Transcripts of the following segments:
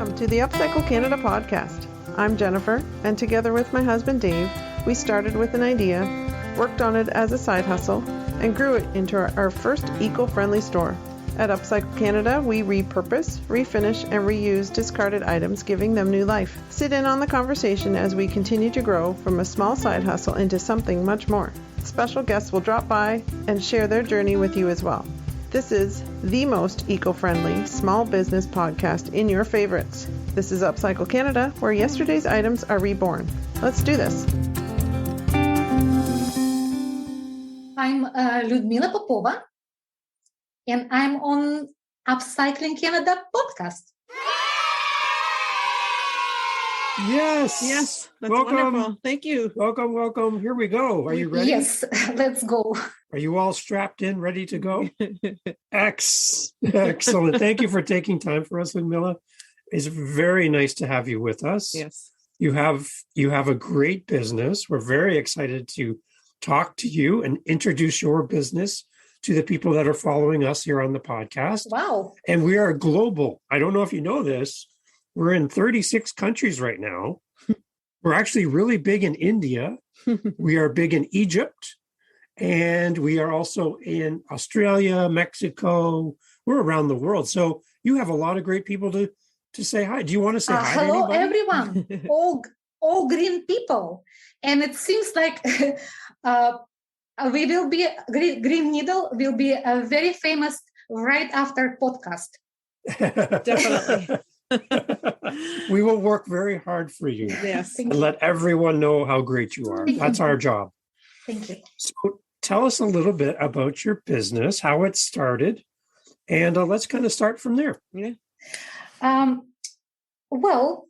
Welcome to the Upcycle Canada podcast. I'm Jennifer, and together with my husband Dave, we started with an idea, worked on it as a side hustle, and grew it into our first eco-friendly store. At Upcycle Canada, we repurpose, refinish, and reuse discarded items, giving them new life. Sit in on the conversation as we continue to grow from a small side hustle into something much more. Special guests will drop by and share their journey with you as well. This is the most eco-friendly small business podcast in your favorites. This is Upcycle Canada, where yesterday's items are reborn. Let's do this. I'm Ludmila Popova, and I'm on Upcycling Canada podcast. Yes, that's wonderful. Thank you. Welcome. Here we go. Are you ready? Yes, let's go. Are you all strapped in, ready to go? Excellent. Thank you for taking time for us, Ludmila. It's very nice to have you with us. Yes. You have a great business. We're very excited to talk to you and introduce your business to the people that are following us here on the podcast. Wow. And we are global. I don't know if you know this. We're in 36 countries right now. We're actually really big in India. We are big in Egypt. And we are also in Australia, Mexico. We're around the world. So you have a lot of great people to say hi. Do you want to say hi hello, to anybody? everyone. all green people. And it seems like we will be, Green Needle will be very famous right after podcast. Definitely. We will work very hard for you. Yes. And let everyone know how great you are. That's our job. Thank you. So tell us a little bit about your business, how it started, and let's kind of start from there. Yeah. Well,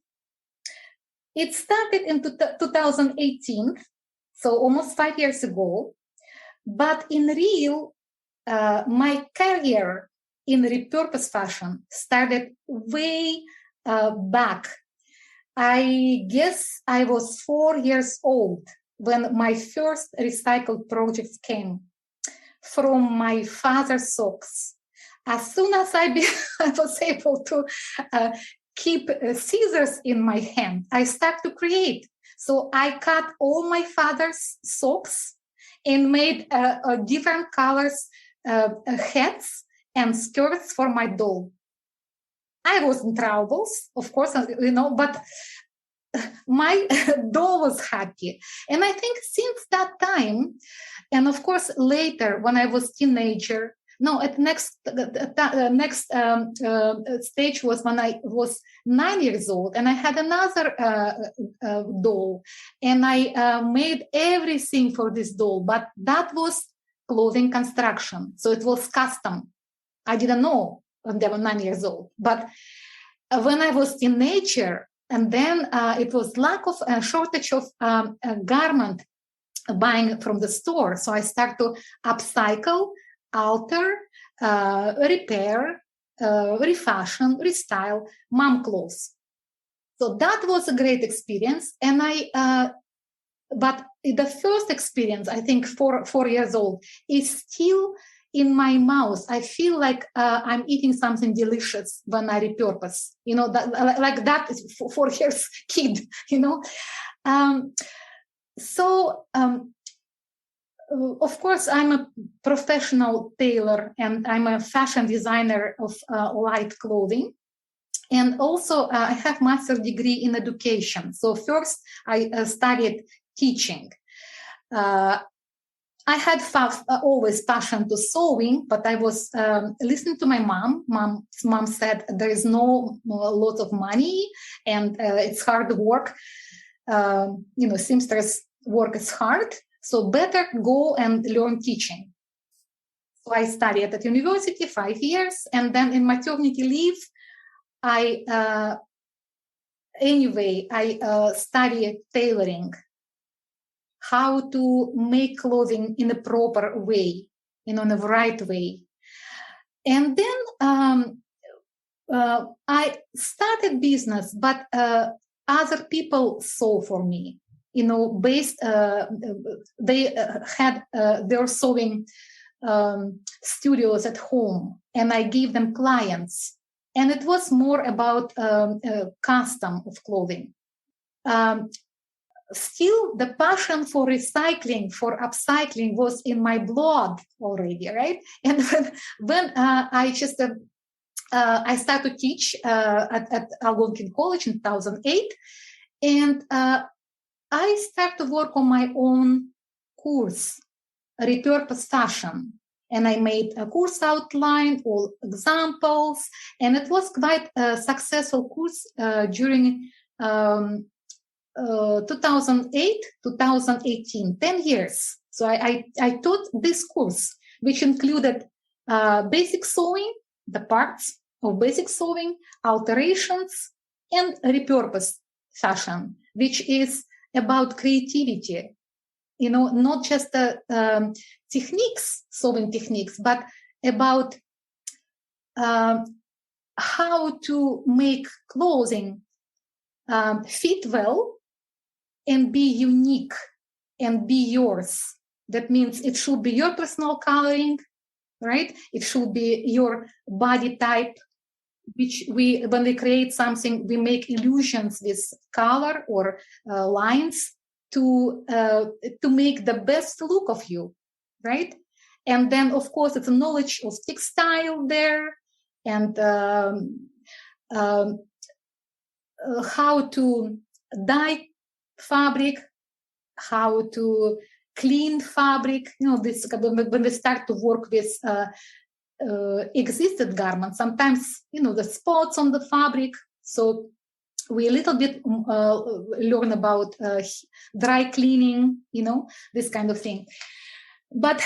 it started in 2018, so almost 5 years ago. But in real, my career in repurpose fashion started way back. I guess I was 4 years old when my first recycled projects came from my father's socks. As soon as I was able to keep scissors in my hand, I started to create. So I cut all my father's socks and made different colors hats and skirts for my doll. I was in troubles, of course, but my doll was happy. And I think since that time, and of course later when I was teenager, next stage was when I was 9 years old, and I had another doll, and I made everything for this doll, but that was clothing construction, so it was custom. I didn't know when they were 9 years old, but when I was teenager, and then it was shortage of garment buying from the store, so I started to upcycle, alter, repair, refashion, restyle mom clothes. So that was a great experience. And but the first experience, I think 4 years old, is still in my mouth. I feel like I'm eating something delicious when I repurpose, like that is 4 years kid, of course, I'm a professional tailor and I'm a fashion designer of light clothing. And also I have master's degree in education. So first I studied teaching. I had always passion to sewing, but I was listening to my mom. Mom said there is no lot of money and it's hard work. Seamstress work is hard. So better go and learn teaching. So I studied at university 5 years, and then in maternity leave, I studied tailoring, how to make clothing in a proper way, in a right way. And then I started business, but other people sew for me. They had their sewing studios at home, and I gave them clients. And it was more about custom of clothing. Still, the passion for recycling, for upcycling was in my blood already, right? And when I started to teach at Algonquin College in 2008, and I started to work on my own course, Repurpose Fashion. And I made a course outline, all examples, and it was quite a successful course during 2008, 2018, 10 years. So I taught this course, which included basic sewing, the parts of basic sewing, alterations, and repurpose fashion, which is about creativity. You know, not just the techniques, sewing techniques, but about how to make clothing fit well and be unique and be yours. That means it should be your personal coloring, right? It should be your body type, which when we create something, we make illusions with color or lines to make the best look of you, right? And then, of course, it's a knowledge of textile there, and how to dye fabric, how to clean fabric. You know, this when we start to work with existed garments, sometimes, you know, the spots on the fabric. So we a little bit learn about dry cleaning, you know, this kind of thing. But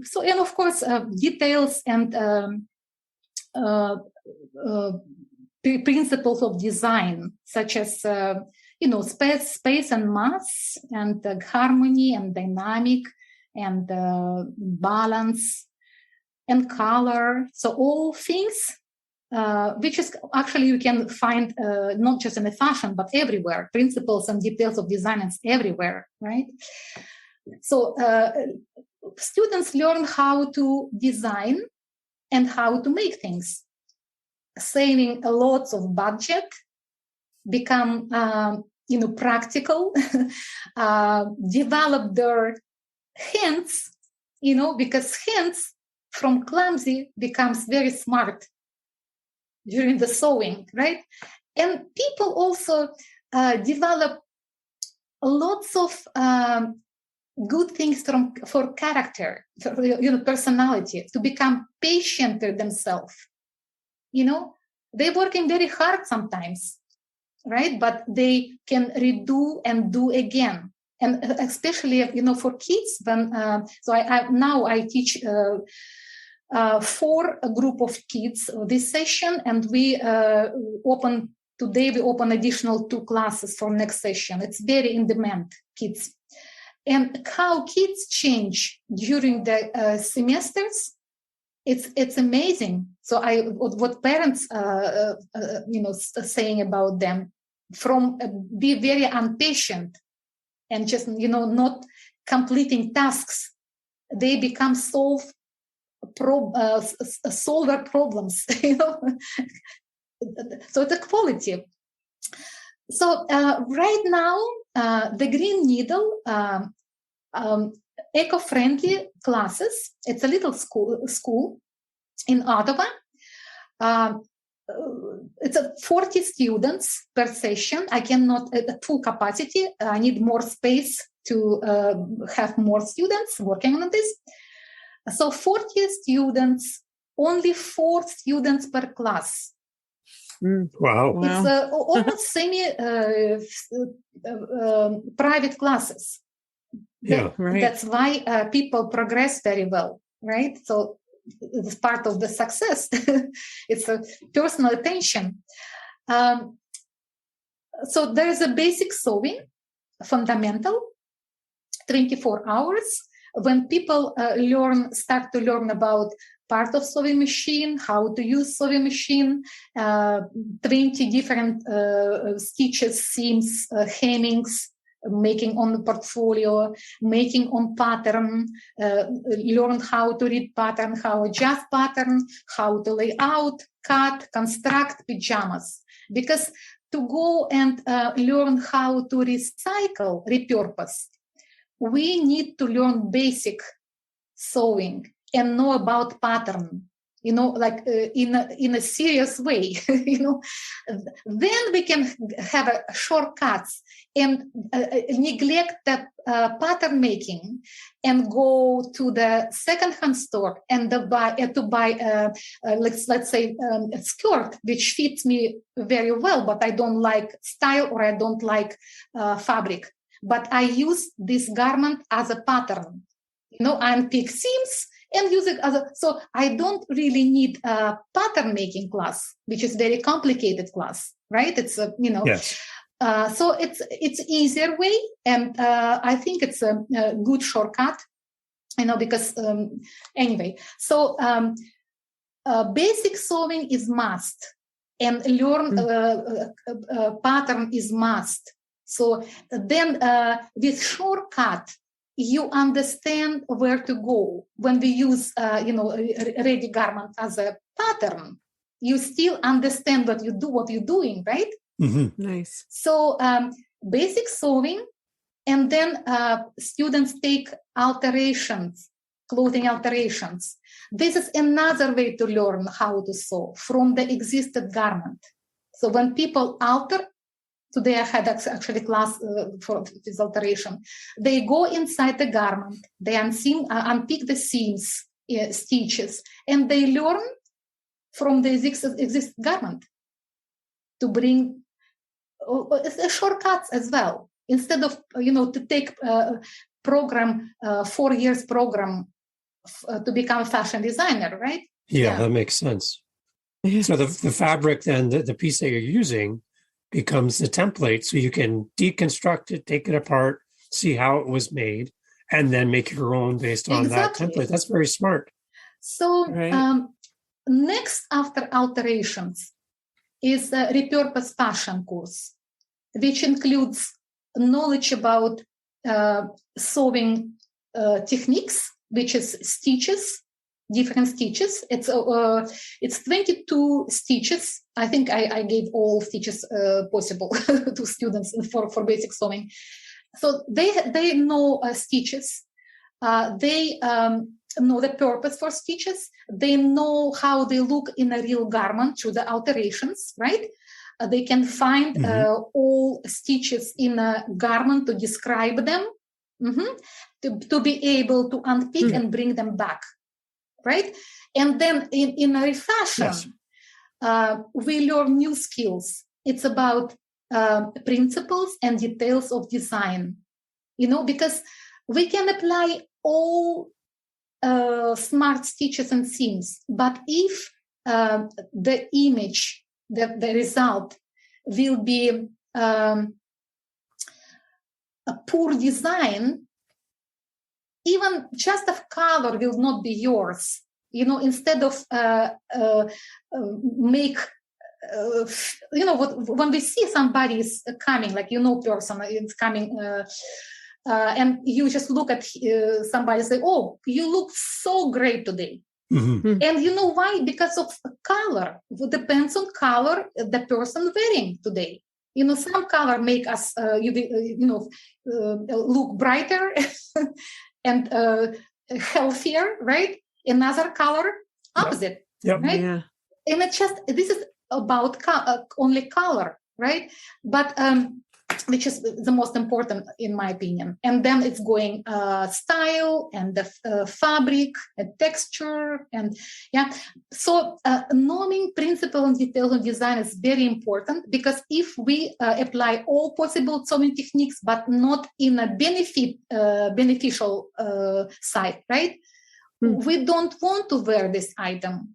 so, and of course, details and principles of design, such as you know, space and mass, and harmony and dynamic and balance and color. So all things which is actually you can find not just in the fashion but everywhere. Principles and details of design is everywhere, right? So students learn how to design and how to make things, saving a lot of budget, become you know, practical, develop their hands, you know, because hands from clumsy becomes very smart during the sewing, right? And people also develop lots of good things for character, for, you know, personality, to become patienter themselves. You know, they're working very hard sometimes, right? But they can redo and do again. And especially, you know, for kids, when so I teach for a group of kids this session, and we open additional 2 classes for next session. It's very in demand, kids. And how kids change during the semesters, it's amazing. So what parents you know, saying about them, from be very impatient and just, you know, not completing tasks, they become solver problems, you know. So it's a quality. So right now, the Green Needle eco-friendly classes, it's a little school in Ottawa. It's 40 students per session. I cannot at full capacity. I need more space to have more students working on this. So 40 students, only 4 students per class. Wow. It's almost private classes. Yeah, right. That's why people progress very well, right? So it's part of the success. It's a personal attention. So there is a basic sewing, fundamental, 24 hours. When people start to learn about part of sewing machine, how to use sewing machine, 20 different stitches, seams, hemmings, making on the portfolio, making on pattern, learn how to read pattern, how adjust pattern, how to lay out, cut, construct pajamas. Because to go and learn how to recycle, repurpose, we need to learn basic sewing and know about pattern, like in a serious way, then we can have shortcuts and neglect the pattern making and go to the second-hand store and to buy let's say a skirt which fits me very well, but I don't like style or I don't like fabric. But I use this garment as a pattern, unpick seams and use it as so I don't really need a pattern making class, which is very complicated class, right? It's Yes. So it's easier way, and I think it's a good shortcut, because anyway. So basic sewing is must, and learn pattern is must. So then with shortcut, you understand where to go. When we use, ready garment as a pattern, you still understand what you're doing, right? Mm-hmm. Nice. So basic sewing, and then students take alterations, clothing alterations. This is another way to learn how to sew from the existed garment. So when people alter, today I had actually class for this alteration. They go inside the garment, they unpick the seams, stitches, and they learn from the existing garment to bring shortcuts as well. Instead of, to take program, 4 years program to become a fashion designer, right? Yeah, that makes sense. So the fabric, then the piece that you're using becomes the template, so you can deconstruct it, take it apart, see how it was made, and then make your own based on that template. That's very smart. So next after alterations is a Repurpose fashion course, which includes knowledge about sewing techniques, which is stitches, different stitches. It's 22 stitches. I think I gave all stitches possible to students for basic sewing. So they know stitches. They know the purpose for stitches. They know how they look in a real garment through the alterations, right? They can find all stitches in a garment to describe them, to be able to unpick and bring them back, right? And then in a refashion, we learn new skills. It's about principles and details of design, because we can apply all smart stitches and seams, but if the image, the result will be a poor design, even just of color will not be yours. Instead of make, when we see somebody is coming, like person is coming, and you just look at somebody and say, "Oh, you look so great today." And you know why? Because of color. It depends on color the person wearing today. Some color make us, look brighter and healthier, right? Another color, opposite, right? Yeah. And this is about only color, right? But which is the most important in my opinion. And then it's going style and the fabric and texture and So knowing principle and details of design is very important, because if we apply all possible sewing techniques, but not in a beneficial side, right? We don't want to wear this item,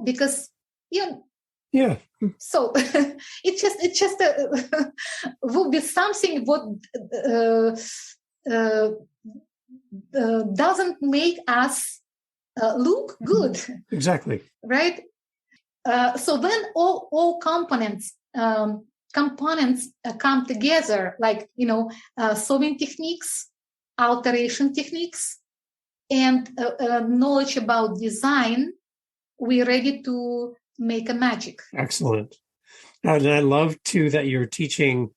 because so it just will be something what doesn't make us look good. Exactly. Right. So when all components come components come together, like, sewing techniques, alteration techniques, and knowledge about design, we're ready to make a magic. Excellent. And I love too that you're teaching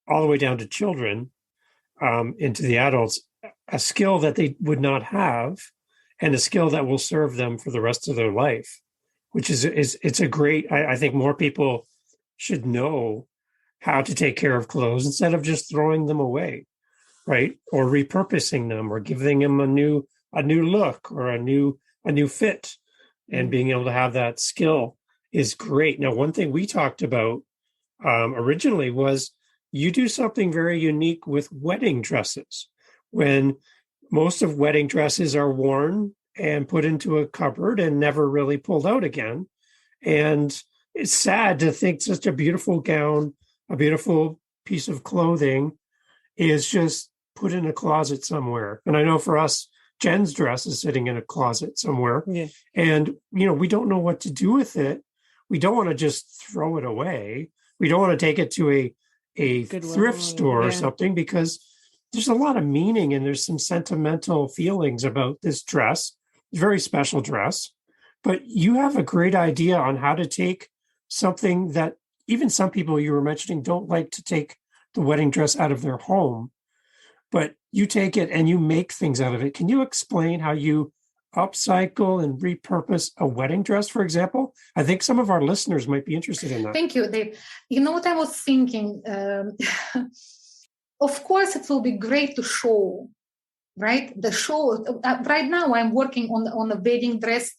all the way down to children, into the adults, a skill that they would not have, and a skill that will serve them for the rest of their life, which is it's a great, I think more people should know how to take care of clothes instead of just throwing them away, right? Or repurposing them, or giving them a new look, or a new fit, and being able to have that skill is great. Now, one thing we talked about originally was you do something very unique with wedding dresses. When most of wedding dresses are worn and put into a cupboard and never really pulled out again. And it's sad to think such a beautiful gown, a beautiful piece of clothing is just put in a closet somewhere. And I know for us, Jen's dress is sitting in a closet somewhere. Yeah. And, we don't know what to do with it. We don't want to just throw it away. We don't want to take it to a thrift store or something, because there's a lot of meaning and there's some sentimental feelings about this dress. It's a very special dress. But you have a great idea on how to take something that even some people you were mentioning don't like to take the wedding dress out of their home, but you take it and you make things out of it. Can you explain how you upcycle and repurpose a wedding dress, for example? I think some of our listeners might be interested in that. Thank you, Dave. You know what I was thinking? Of course, it will be great to show, right? The show. Right now, I'm working on a wedding dress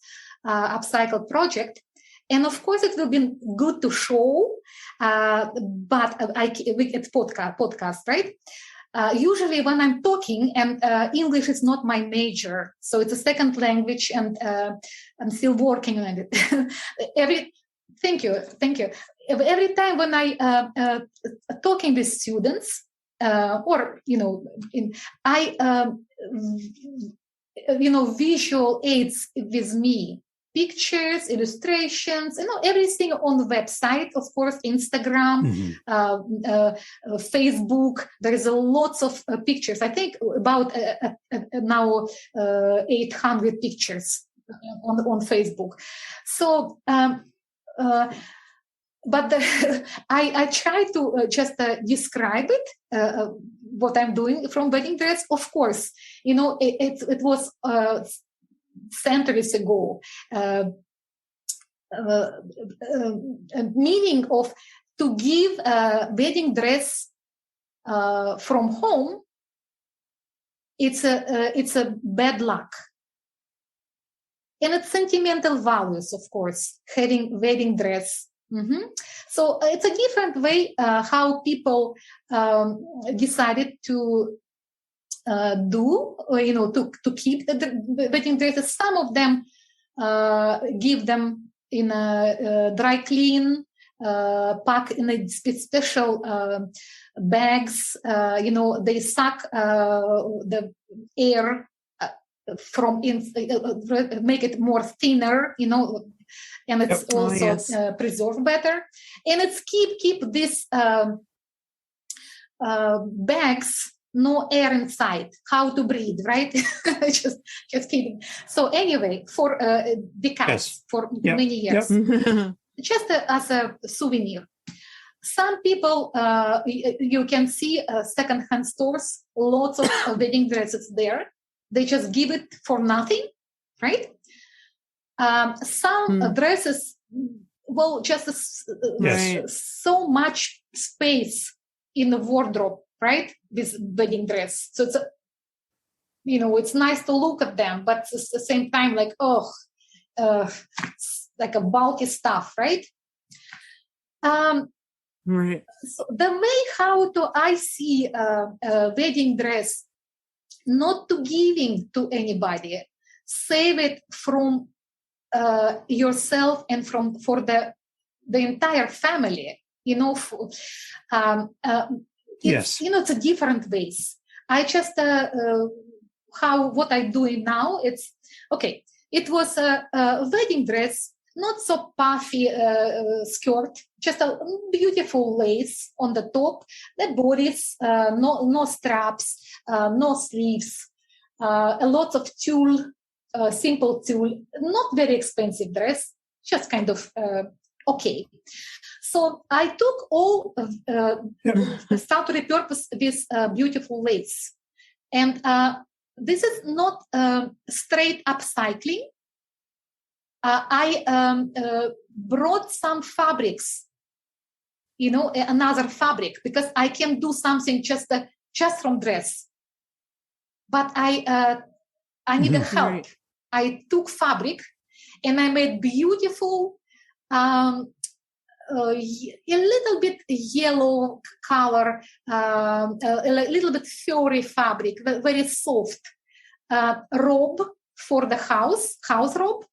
upcycle project. And of course, it will be good to show, but it's podcast, right? Usually when I'm talking, and English is not my major, so it's a second language, and I'm still working on it. Thank you. Every time when I talking with students, visual aids with me. Pictures, illustrations, everything on the website, of course, Instagram, Facebook. There is a lots of pictures. I think about now 800 pictures on Facebook. So, but I try to just describe it, what I'm doing from wedding dress. Of course, it was centuries ago, meaning of to give a wedding dress from home. It's a bad luck, and it's sentimental values, of course, having wedding dress. So it's a different way how people decided to to keep the wedding dresses. Some of them give them in a dry clean, pack in a special bags. They suck the air from make it more thinner. And it's also preserved better. And it's keep this bags. No air inside. How to breathe, right? just kidding. So anyway, for decades, for many years, just as a souvenir. Some people, you can see second-hand stores, lots of wedding dresses there. They just give it for nothing, right? Some dresses, just so much space in the wardrobe, right? This wedding dress. So it's, it's nice to look at them, but at the same time, like, like a bulky stuff, right? Right. So the way how I see a wedding dress, not to giving to anybody, save it from yourself and for the entire family. It's a different ways. I just what I'm doing now. It's okay. It was a wedding dress not so puffy skirt, just a beautiful lace on the top, the bodice, no straps, no sleeves, a lot of tulle, simple tulle, not very expensive dress, just kind of okay. So I took all, start to repurpose this beautiful lace. And this is not straight upcycling. I brought some fabrics, another fabric, because I can do something just from dress. But I needed help. Right. I took fabric and I made beautiful, a little bit yellow color, a little bit furry fabric, very soft robe for the house robe,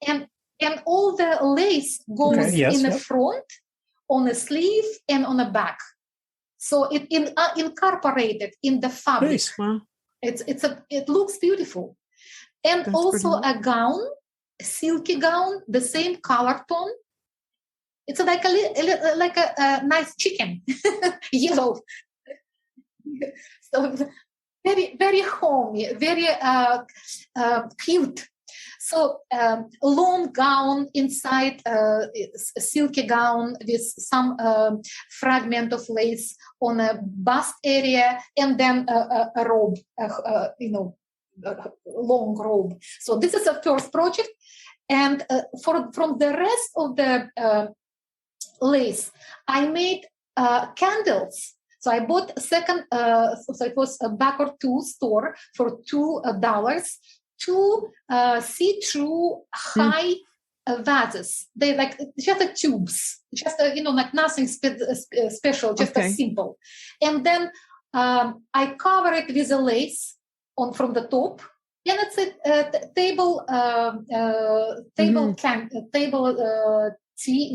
and all the lace goes in the front, on the sleeve, and on the back. So it incorporated in the fabric. Nice. Wow. It looks beautiful, and that's also a gown, silky gown, the same color tone. It's like a nice chicken, yellow. So very, very homey, very cute. So long gown inside, silky gown with some fragment of lace on a bust area, and then a robe, long robe. So this is a first project, and from the rest of the lace, I made candles. So I bought a second, so it was a backward two store for $2. Two see-through high vases. They like just the tubes, just like nothing special, just a simple. And then I cover it with a lace from the top, and it's a table tea.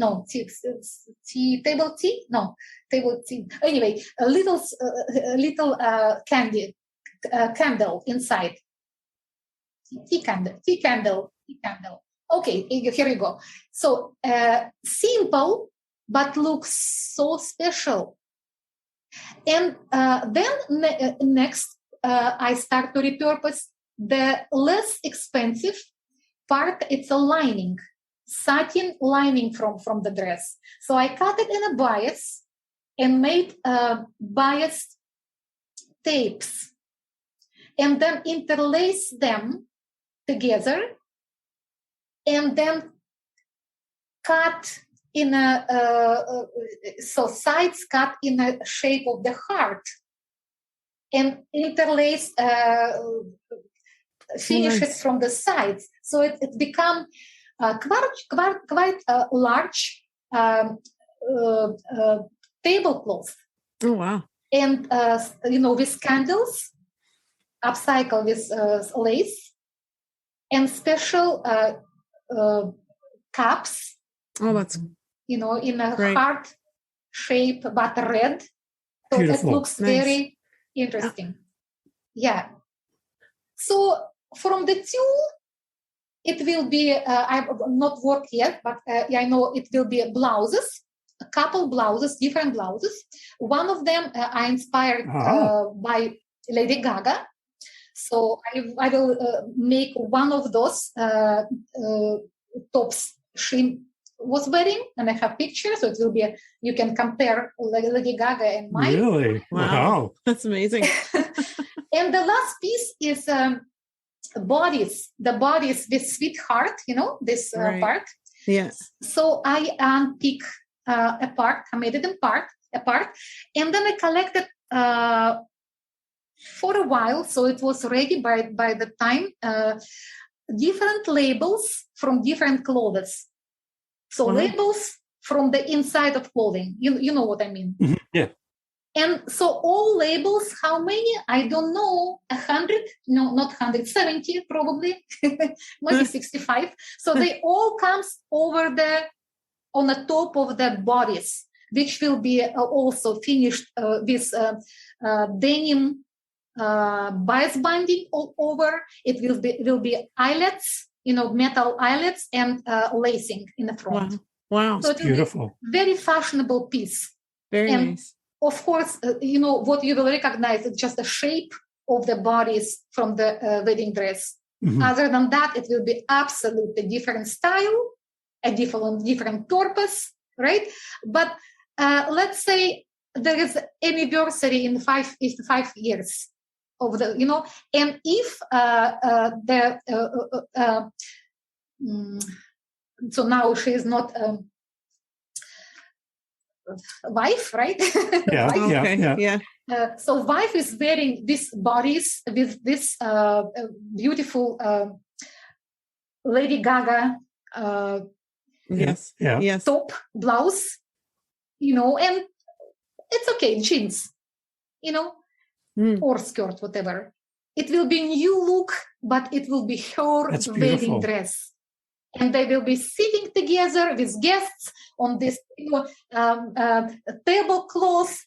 Anyway, a little candle inside. Tea candle. Okay, here you go. So simple, but looks so special. And then next, I start to repurpose the less expensive part. It's a lining, satin lining from the dress. So I cut it in a bias and made bias tapes, and then interlace them together, and then cut in so sides cut in a shape of the heart, and interlace finishes from the sides. So it become quite a large tablecloth. Oh wow! And with candles, upcycle with lace, and special cups. Oh, that's in a great. heart shape, but red. So beautiful. It looks Nice. very interesting. Yeah. So from the tulle, it will be. I've not worked yet, but I know it will be blouses. A couple blouses, different blouses. One of them I inspired by Lady Gaga. So I will make one of those tops she was wearing, and I have pictures, so it will be you can compare Lady Gaga and mine. Really? Wow. That's amazing. And the last piece is bodies. The bodies with sweetheart, this part. Yes. So I unpick apart, I made it apart, and then I collected for a while, so it was ready by the time, different labels from different clothes. So labels from the inside of clothing, you know what I mean? Mm-hmm. Yeah. And so all labels, how many? I don't know, 100? No, not 170 probably, maybe 65. So they all comes on the top of the bodies, which will be also finished with denim bias binding all over. It will be eyelets metal eyelets and lacing in the front. Wow. So it will Beautiful. be very fashionable piece. Very And nice. of course, what you will recognize is just the shape of the bodies from the wedding dress. Mhm. Other than that, it will be absolutely different style, a different purpose, right? But let's say there is anniversary in 5 years of the, and if so now she is not wife, right? Yeah, Wife. yeah, Yeah. So wife is wearing these bodies with this beautiful Lady Gaga Yes. Yeah. Yes. top blouse, and it's okay, jeans, or skirt, whatever. It will be new look, but it will be her That's wedding beautiful. dress. And they will be sitting together with guests on this tablecloth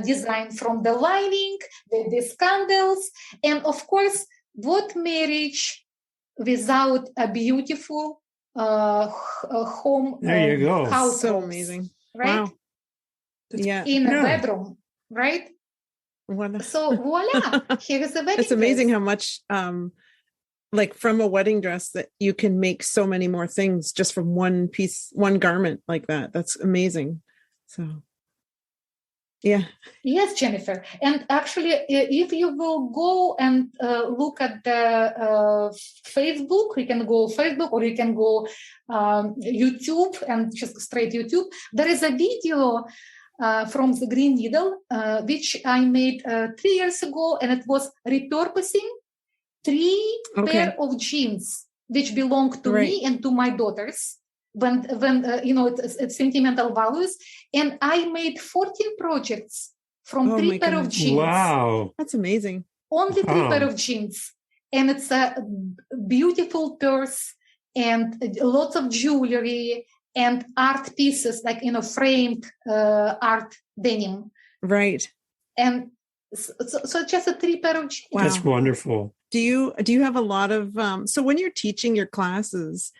designed from the lining, with these candles. And of course, what marriage without a beautiful home There you go. house So robes, amazing. right? Wow. Yeah. In a Yeah. bedroom, right? What So voila, here is a wedding It's amazing dress. how much like from a wedding dress that you can make so many more things just from one piece, one garment like that. That's amazing. So yeah. Yes, Jennifer. And actually, if you will go and look at the Facebook, you can go Facebook or you can go YouTube and just straight YouTube. There is a video from the Green Needle, which I made 3 years ago, and it was repurposing 3 pair of jeans, which belong to me and to my daughters. When it's sentimental values, and I made 14 projects from 3 pair of jeans. Wow, that's amazing. Only 3 pair of jeans, and it's a beautiful purse and lots of jewelry and art pieces, like framed art denim. Right. And so just a 3 pair of jeans. Wow. That's wonderful. Do you have a lot of so when you're teaching your classes,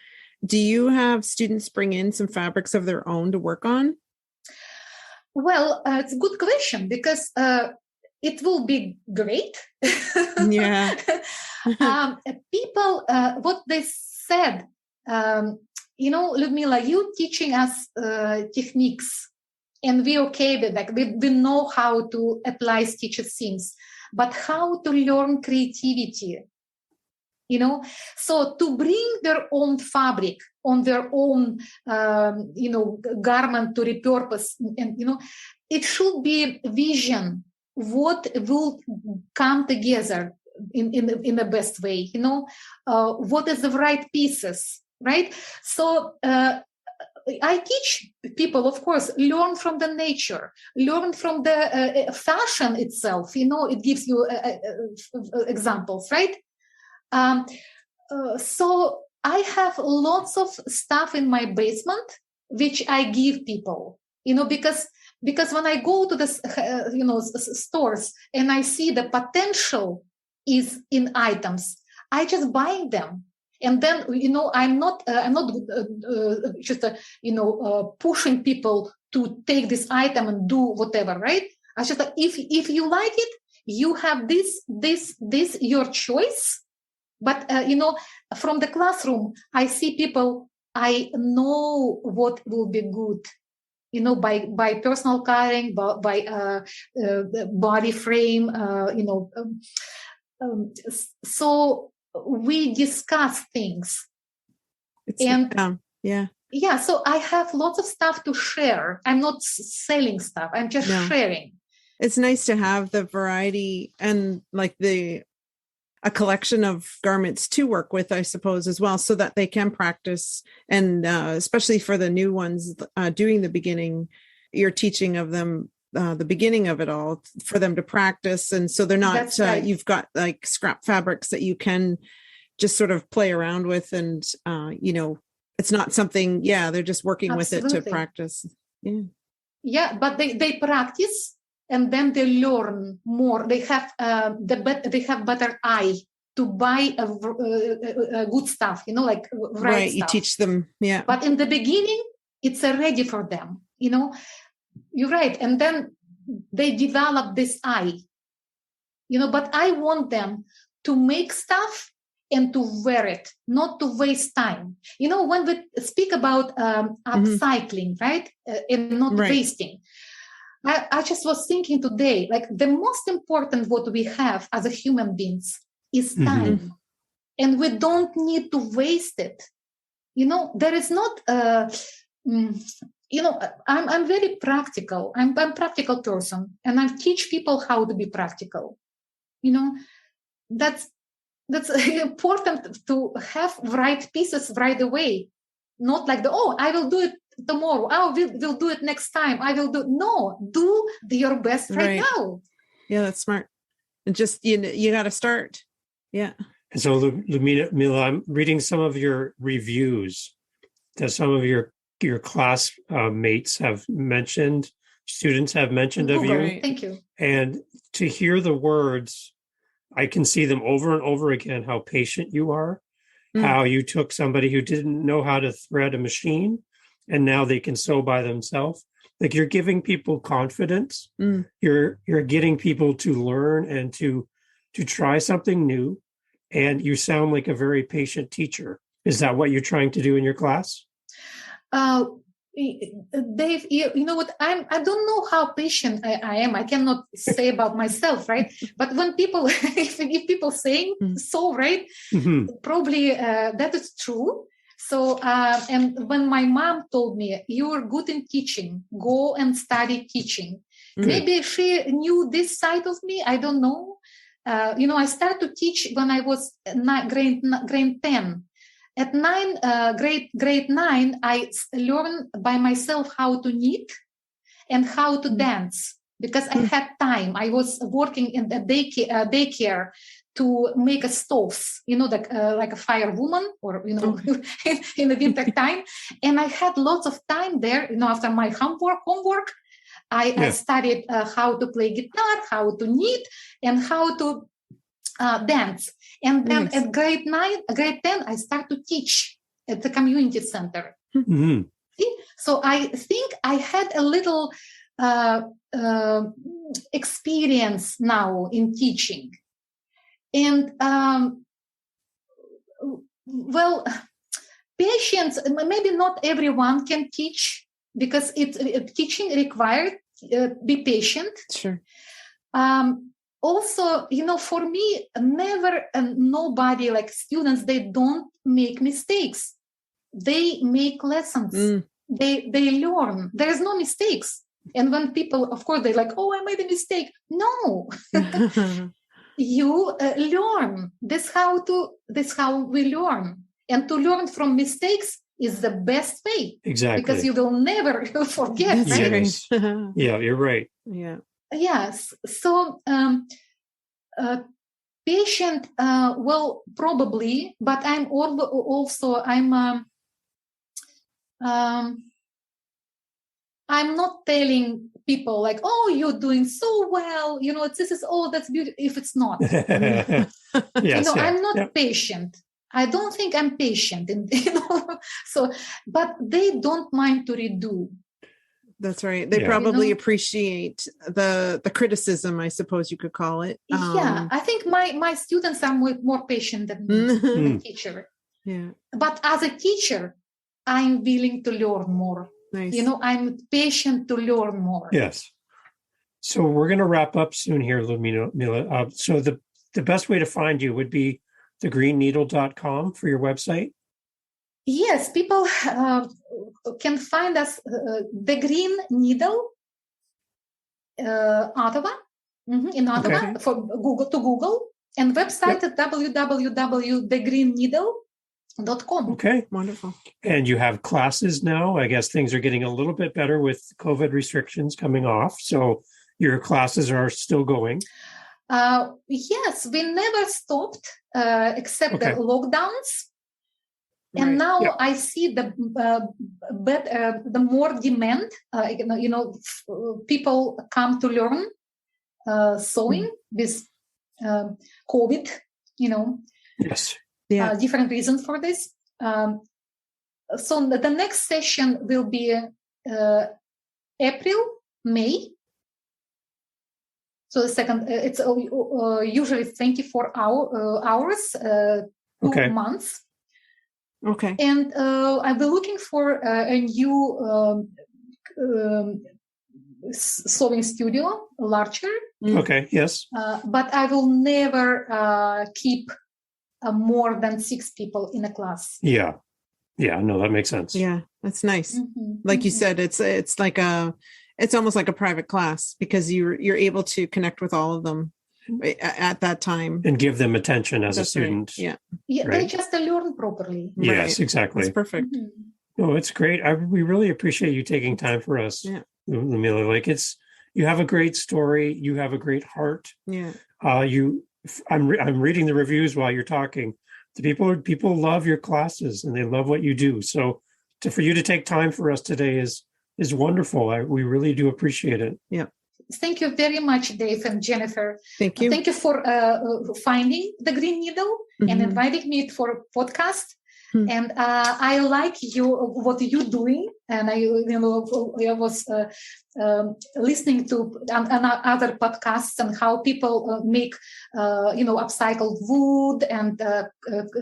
do you have students bring in some fabrics of their own to work on? Well, it's a good question, because it will be great. Yeah. People, what they said, Ludmila, you teaching us techniques, and we okay with that. We know how to apply stitches seams, but how to learn creativity? So to bring their own fabric on their own, garment to repurpose, and, it should be vision, what will come together in the best way, what is the right pieces, right? So I teach people, of course, learn from the nature, learn from the fashion itself, it gives you examples, right? So I have lots of stuff in my basement, which I give people, because when I go to the, stores and I see the potential is in items, I just buy them. And then, I'm not just, pushing people to take this item and do whatever, right? I just, if you like it, you have this, your choice. But, from the classroom, I see people, I know what will be good, by personal coloring, by body frame, so we discuss things. Yeah, so I have lots of stuff to share. I'm not selling stuff. I'm just sharing. It's nice to have the variety and like a collection of garments to work with, I suppose, as well, so that they can practice. And especially for the new ones doing the beginning, you're teaching of them the beginning of it all for them to practice. And so they're not, right. You've got like scrap fabrics that you can just sort of play around with. And, it's not something, they're just working Absolutely. with it to practice. Yeah. Yeah, but they practice and then they learn more. They have they have better eye to buy good stuff, like right You stuff. teach them. Yeah. But in the beginning, it's ready for them. You're right. And then they develop this eye, but I want them to make stuff and to wear it, not to waste time. When we speak about upcycling, right, and not wasting, I just was thinking today, like the most important what we have as a human beings is time, and we don't need to waste it. There is not, I'm very practical. I'm a practical person, and I teach people how to be practical. That's important to have right pieces right away, not like I will do it tomorrow. We'll do it next time. Do your best right now. Yeah, that's smart. And just you got to start. Yeah. And so, Ludmila, I'm reading some of your reviews that some of your class mates have mentioned, students have mentioned of you. Right. Thank you. And to hear the words, I can see them over and over again, how patient you are, how you took somebody who didn't know how to thread a machine, and now they can sew by themselves. Like, you're giving people confidence. You're getting people to learn and to try something new. And you sound like a very patient teacher. Is that what you're trying to do in your class? Dave, you know what? I don't know how patient I am. I cannot say about myself, right? But when people, if people saying so, right, probably that is true. So, and when my mom told me, you're good in teaching, go and study teaching. Maybe she knew this side of me. I don't know. I started to teach when I was grade 10. At grade 9, I learned by myself how to knit and how to dance because I had time. I was working in the daycare to make a stoves, like a firewoman or, in the winter time. And I had lots of time there, after my homework. I studied how to play guitar, how to knit, and how to dance. And then at grade 10, I start to teach at the community center. See? So I think I had a little experience now in teaching. And, patience, maybe not everyone can teach because teaching required be patient. Sure. Also, for me, never nobody, like students, they don't make mistakes. They make lessons. They learn. There is no mistakes. And when people, of course, they're like, I made a mistake. No, you learn. This how we learn. And to learn from mistakes is the best way. Exactly. Because you will never forget. That's right? right. Yeah, you're right. Yeah. Yes. So patient, probably, but I'm not telling people like, you're doing so well. This is that's beautiful. If it's not, I'm not patient. I don't think I'm patient. So, but they don't mind to redo. That's right. They probably appreciate the criticism, I suppose you could call it. I think my students are more patient than me, a teacher. Yeah. But as a teacher, I'm willing to learn more. Nice. I'm patient to learn more. Yes. So we're going to wrap up soon here, Ludmila. So the best way to find you would be thegreenneedle.com for your website. Yes, people can find us The Green Needle, Ottawa, in Ottawa, for Google, and website at www.thegreenneedle.com. Okay. Wonderful. And you have classes now. I guess things are getting a little bit better with COVID restrictions coming off. So your classes are still going. Yes, we never stopped except the lockdowns. And now I see the more demand. People come to learn sewing with COVID. Yes. Yeah. different reasons for this. So the next session will be April, May. So the second, it's usually 24 hours, 2 months. Okay. And I'll be looking for a new sewing studio, larger. Okay. Yes. But I will never keep more than 6 people in a class. Yeah. Yeah. No, that makes sense. Yeah, that's nice. Like you said, it's like it's almost like a private class because you're able to connect with all of them at that time and give them attention as a student. Right. Yeah, right. They just learn properly. Yes, exactly. That's perfect. No, it's great. We really appreciate you taking time for us, Ludmila. Like you have a great story. You have a great heart. Yeah. I'm reading the reviews while you're talking. The people love your classes and they love what you do. So for you to take time for us today is wonderful. We really do appreciate it. Yeah. Thank you very much, Dave and Jennifer. Thank you. Thank you for finding the Green Needle and inviting me for a podcast. And I like what you're doing. And I was listening to other podcasts and how people make, upcycled wood and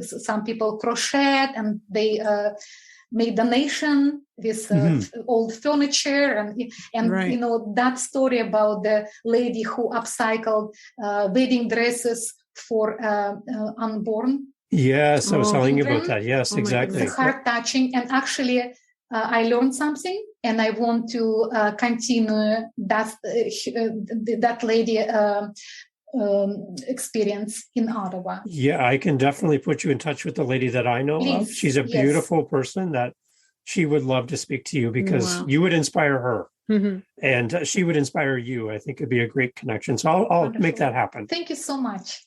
some people crochet and they made donation with old furniture and right. That story about the lady who upcycled wedding dresses for unborn. Yes, I was telling you about that. Yes, exactly. It's heart touching, and actually, I learned something, and I want to continue that lady experience in Ottawa. Yeah, I can definitely put you in touch with the lady that I know of. She's a beautiful person that she would love to speak to you because you would inspire her and she would inspire you. I think it'd be a great connection. So I'll make that happen. Thank you so much.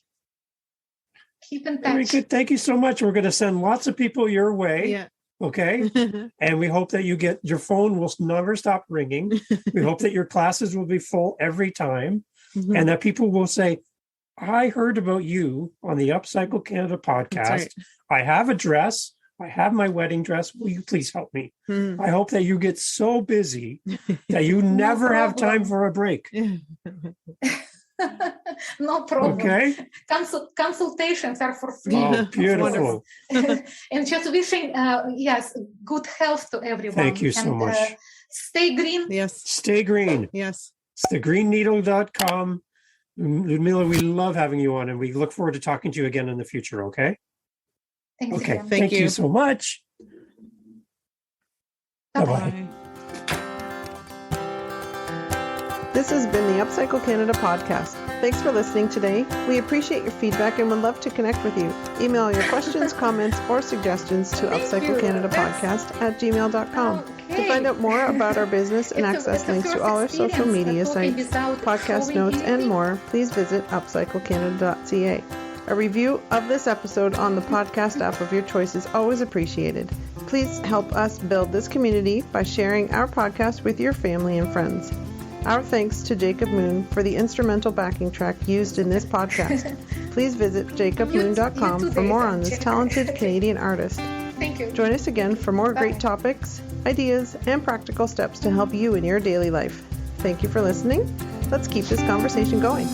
Keep in touch. Very good. Thank you so much. We're going to send lots of people your way. Yeah. Okay. And we hope that your phone will never stop ringing. We hope that your classes will be full every time. And that people will say, I heard about you on the Upcycle Canada podcast. Right. I have a dress. I have my wedding dress. Will you please help me? I hope that you get so busy that you never have time for a break. No problem. Okay. Consultations are for free. Oh, beautiful. And just wishing, good health to everyone. Thank you so much. Stay green. Yes. Stay green. Yes. It's thegreenneedle.com. Ludmila, we love having you on and we look forward to talking to you again in the future, okay? Thanks okay. Again. Thank you so much. Bye-bye. This has been the Upcycle Canada podcast. Thanks for listening today. We appreciate your feedback and would love to connect with you. Email your questions, comments, or suggestions to upcyclecanadapodcast@gmail.com. Okay. To find out more about our business and access links to all our social media sites, podcast notes, and more, please visit upcyclecanada.ca. A review of this episode on the podcast app of your choice is always appreciated. Please help us build this community by sharing our podcast with your family and friends. Our thanks to Jacob Moon for the instrumental backing track used in this podcast. Please visit jacobmoon.com for more on this talented Canadian artist. Thank you. Join us again for more great topics, ideas, and practical steps to help you in your daily life. Thank you for listening. Let's keep this conversation going.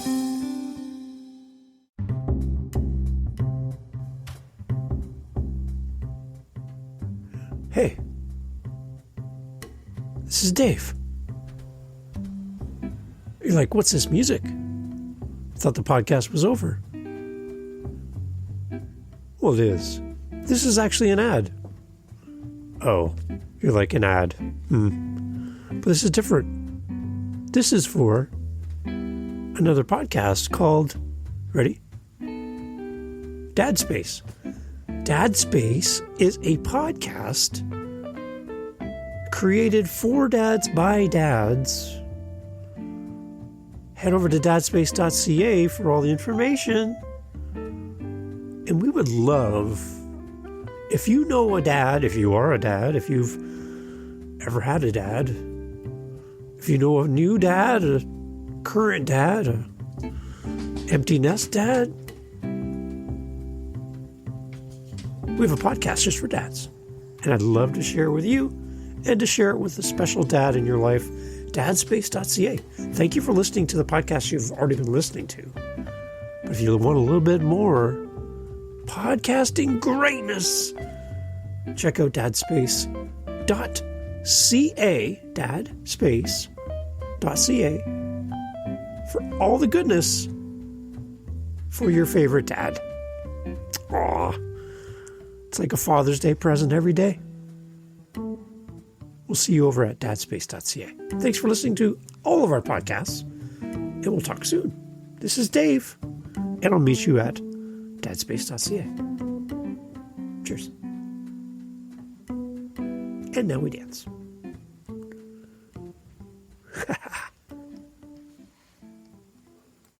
Hey, this is Dave. You're like, what's this music? I thought the podcast was over. Well, it is. This is actually an ad. Oh, you're like an ad. But this is different. This is for another podcast called, ready? Dad Space. Dad Space is a podcast created for dads by dads. Head over to dadspace.ca for all the information. And we would love, if you know a dad, if you are a dad, if you've ever had a dad, if you know a new dad, a current dad, a empty nest dad, We have a podcast just for dads. And I'd love to share it with you and to share it with a special dad in your life, dadspace.ca. Thank you for listening to the podcast you've already been listening to. But if you want a little bit more podcasting greatness, check out dadspace.ca, dadspace.ca, for all the goodness for your favorite dad. Aw, it's like a Father's Day present every day. We'll see you over at dadspace.ca. Thanks for listening to all of our podcasts, and we'll talk soon. This is Dave, and I'll meet you at dadspace.ca. Cheers. And now we dance.